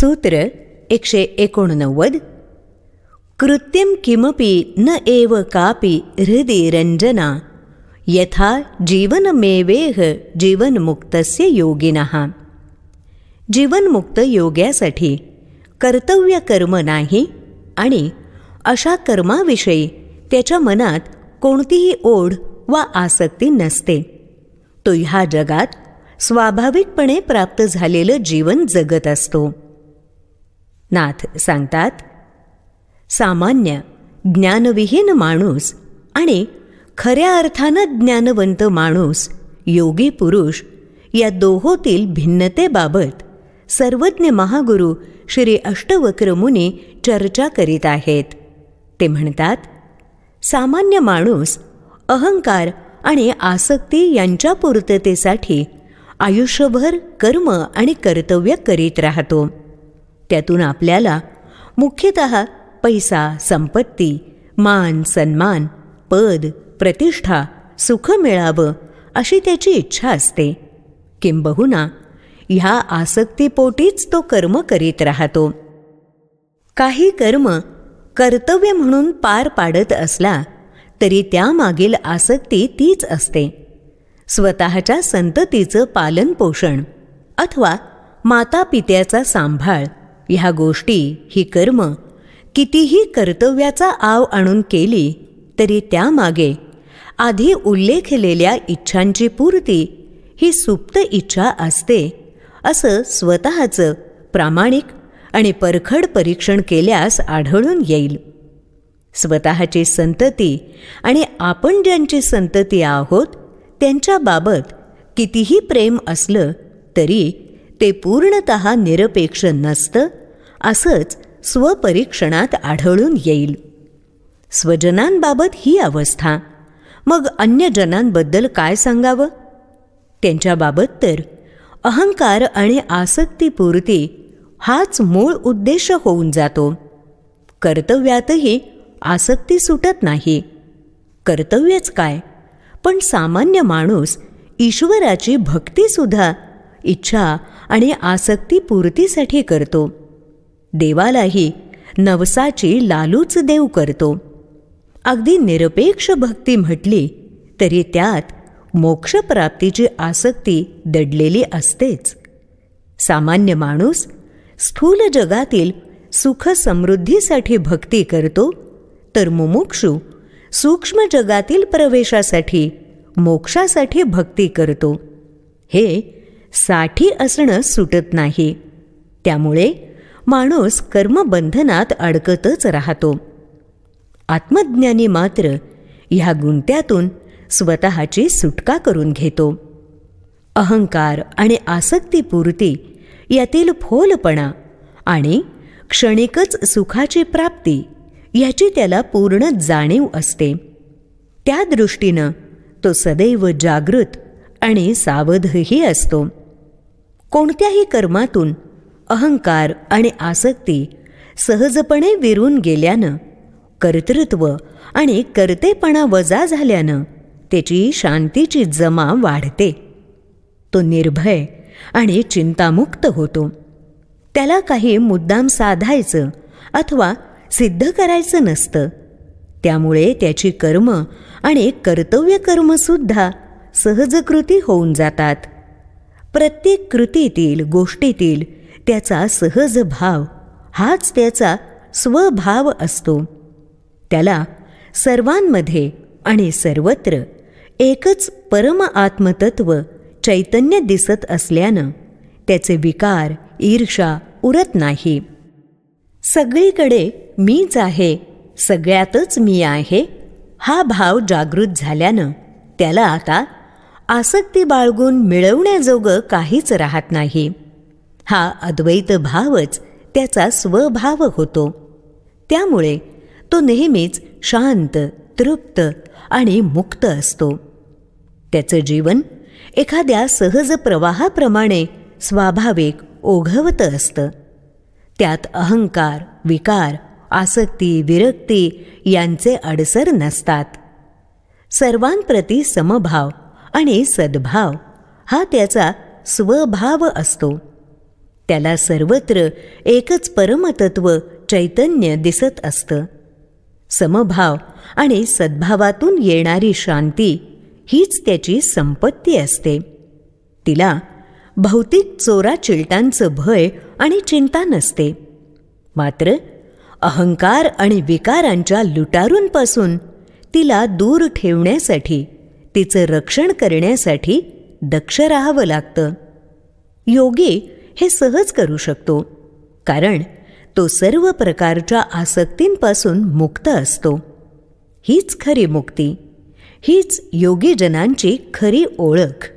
सूत्र 189. कृत्यं किमपि न एव कापि हृदि रंजना यथा जीवनमेवेह जीवनमुक्तस्य योगिनः. जीवनमुक्त योग्यासाठी कर्तव्य कर्म नाही आणि अशा कर्माविषयी त्याच्या मनात कोणतीही ओढ वा आसक्ती नसते. तो ह्या जगात स्वाभाविकपणे प्राप्त झालेलं जीवन जगत असतो. नाथ सांगतात, सामान्य ज्ञानविहीन माणूस आणि खऱ्या अर्थानं ज्ञानवंत माणूस, योगी पुरुष या दोहोतील भिन्नतेबाबत सर्वज्ञ महागुरु श्री अष्टवक्र मुनी चर्चा करीत आहेत. ते म्हणतात, सामान्य माणूस अहंकार आणि आसक्ती यांच्या पूर्ततेसाठी आयुष्यभर कर्म आणि कर्तव्य करीत राहतो. त्यातून आपल्याला मुख्यतः पैसा, संपत्ती, मान, सन्मान, पद, प्रतिष्ठा, सुख मिळावं अशी त्याची इच्छा असते. किंबहुना ह्या आसक्तीपोटीच तो कर्म करीत राहतो. काही कर्म कर्तव्य म्हणून पार पाडत असला तरी त्यामागील आसक्ती तीच असते. स्वतःच्या संततीचं पालन पोषण अथवा मातापित्याचा सांभाळ ह्या गोष्टी, ही कर्म कितीही कर्तव्याचा आव आणून केली तरी त्यामागे आधी उल्लेखलेल्या इच्छांची पूर्ती ही सुप्त इच्छा असते, असं स्वतःचं प्रामाणिक आणि परखड परीक्षण केल्यास आढळून येईल. स्वतःची संतती आणि आपण ज्यांची संतती आहोत त्यांच्याबाबत कितीही प्रेम असलं तरी ते पूर्णतः निरपेक्ष नसतं, असंच स्वपरीक्षणात आढळून येईल. स्वजनांबाबत ही अवस्था, मग अन्य जनांबद्दल काय सांगावं? त्यांच्याबाबत तर अहंकार आणि आसक्तीपूर्ती हाच मूळ उद्देश होऊन जातो. कर्तव्यातही आसक्ती सुटत नाही. कर्तव्यच काय, पण सामान्य माणूस ईश्वराची भक्तीसुद्धा इच्छा आणि आसक्तीपूर्तीसाठी करतो. देवालाही नवसाची लालूच देव करतो. अगदी निरपेक्ष भक्ती म्हटली तरी त्यात मोक्षप्राप्तीची आसक्ती दडलेली असतेच. सामान्य माणूस स्थूल जगातील सुख समृद्धीसाठी भक्ती करतो, तर मुमुक्षू सूक्ष्म जगातील प्रवेशासाठी, मोक्षासाठी भक्ती करतो. हे साठी असणं सुटत नाही. त्यामुळे माणूस कर्मबंधनात अडकतच राहतो. आत्मज्ञानी मात्र ह्या गुंत्यातून स्वतःची सुटका करून घेतो. अहंकार आणि आसक्तीपूर्ती यातील फोलपणा आणि क्षणिकच सुखाची प्राप्ती याची त्याला पूर्ण जाणीव असते. त्या दृष्टीनं तो सदैव जागृत आणि सावधही असतो. कोणत्याही कर्मातून अहंकार आणि आसक्ती सहजपणे विरून गेल्यानं, कर्तृत्व आणि कर्तेपणा वजा झाल्यानं त्याची शांतीची जमा वाढते. तो निर्भय आणि चिंतामुक्त होतो. त्याला काही मुद्दाम साधायचं अथवा सिद्ध करायचं नसतं. त्यामुळे त्याची कर्म आणि कर्तव्य कर्मसुद्धा सहजकृती होऊन जातात. प्रत्येक कृतीतील, गोष्टीतील त्याचा सहज भाव हाच त्याचा स्वभाव असतो. त्याला सर्वांमध्ये आणि सर्वत्र एकच परम आत्मतत्व चैतन्य दिसत असल्यानं त्याचे विकार, ईर्षा उरत नाही. सगळीकडे मीच आहे, सगळ्यातच मी आहे हा भाव जागृत झाल्यानं त्याला आता आसक्ती बाळगून मिळवण्याजोगं काहीच राहत नाही. हा अद्वैत भावच त्याचा स्वभाव होतो. त्यामुळे तो नेहमीच शांत, तृप्त आणि मुक्त असतो. त्याचं जीवन एखाद्या सहज प्रवाहाप्रमाणे स्वाभाविक ओघवत असतं. त्यात अहंकार, विकार, आसक्ती, विरक्ती यांचे अडसर नसतात. सर्वांप्रती समभाव आणि सद्भाव हा त्याचा स्वभाव असतो. त्याला सर्वत्र एकच परमतत्व चैतन्य दिसत असतं. समभाव आणि सद्भावातून येणारी शांती हीच त्याची संपत्ती असते. तिला भौतिक चोराचिलटांचं भय आणि चिंता नसते. मात्र अहंकार आणि विकारांच्या लुटारूंपासून तिला दूर ठेवण्यासाठी, तिचं रक्षण करण्यासाठी दक्ष राहावं लागतं. योगी हे सहज करू शकतो, कारण तो सर्व प्रकारच्या आसक्तींपासून मुक्त असतो. हीच खरी मुक्ती, हीच योगीजनांची खरी ओळख.